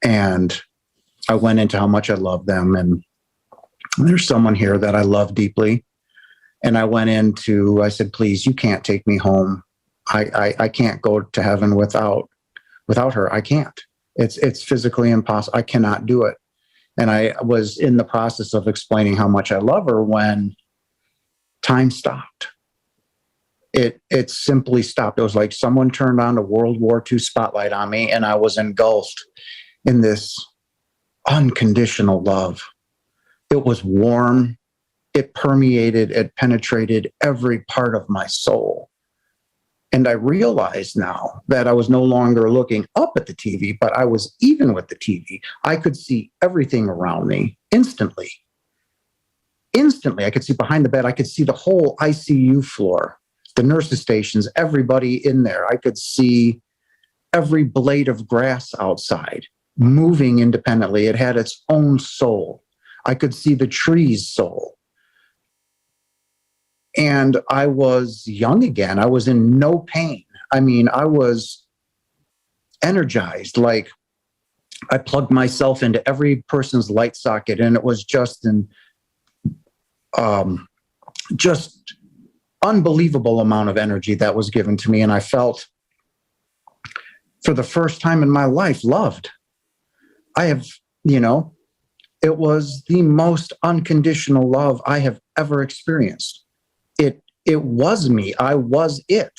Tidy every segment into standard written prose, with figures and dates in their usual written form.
and I went into how much I love them. And there's someone here that I love deeply. And I said, please, you can't take me home. I can't go to heaven without her. I can't. It's physically impossible. I cannot do it. And I was in the process of explaining how much I love her when time stopped. It simply stopped. It was like someone turned on a World War II spotlight on me, and I was engulfed in this unconditional love. It was warm. It permeated, it penetrated every part of my soul. And I realized now that I was no longer looking up at the TV, but I was even with the TV. I could see everything around me instantly. Instantly, I could see behind the bed. I could see the whole ICU floor, the nurses' stations, everybody in there. I could see every blade of grass outside moving independently. It had its own soul. I could see the tree's soul. And I was young again. I was in no pain. I mean, I was energized. Like I plugged myself into every person's light socket, and it was just just unbelievable amount of energy that was given to me. And I felt for the first time in my life loved. It was the most unconditional love I have ever experienced. It was me. I was it.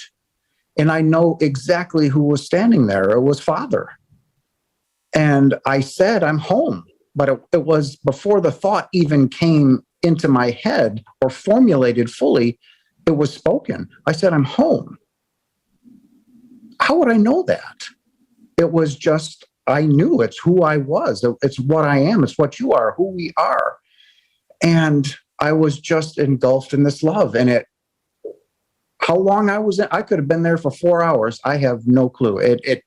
And I know exactly who was standing there. It was Father. And I said, I'm home. But it was before the thought even came into my head or formulated fully, it was spoken. I said, I'm home. How would I know that? It was just, I knew it's who I was. It's what I am. It's what you are, who we are. And I was just engulfed in this love. And how long I was in, I could have been there for 4 hours. I have no clue. It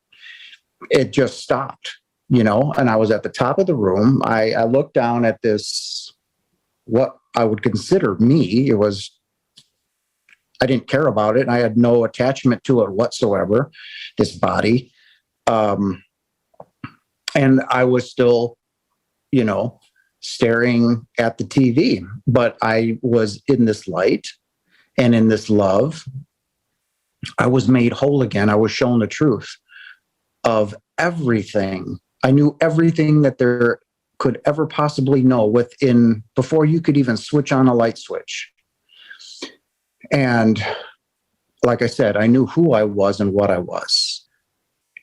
just stopped, and I was at the top of the room. I looked down at this, what I would consider me. I didn't care about it. And I had no attachment to it whatsoever, this body. And I was still, staring at the TV, but I was in this light and in this love. I was made whole again. I was shown the truth of everything. I knew everything that there could ever possibly know before you could even switch on a light switch. And like I said, I knew who I was and what I was.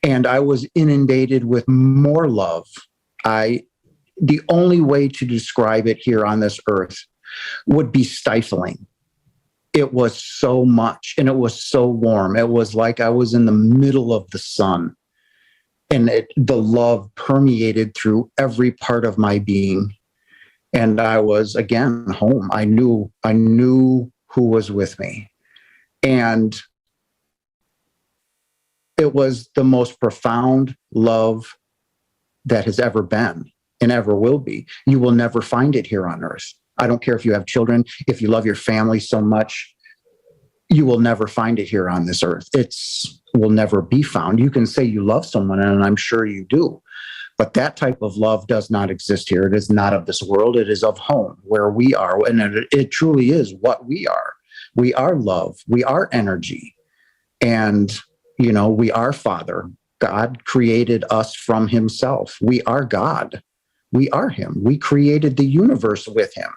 And I was inundated with more love. The only way to describe it here on this earth would be stifling. It was so much, and it was so warm. It was like I was in the middle of the sun, and the love permeated through every part of my being. And I was, again, home. I knew who was with me. And it was the most profound love that has ever been and ever will be. You will never find it here on earth. I don't care if you have children, if you love your family so much, you will never find it here on this earth. It will never be found. You can say you love someone, and I'm sure you do, but that type of love does not exist here. It is not of this world. It is of home, where we are, and it truly is what we are. We are love. We are energy. And, we are Father. God created us from himself. We are God. We are him. We created the universe with him.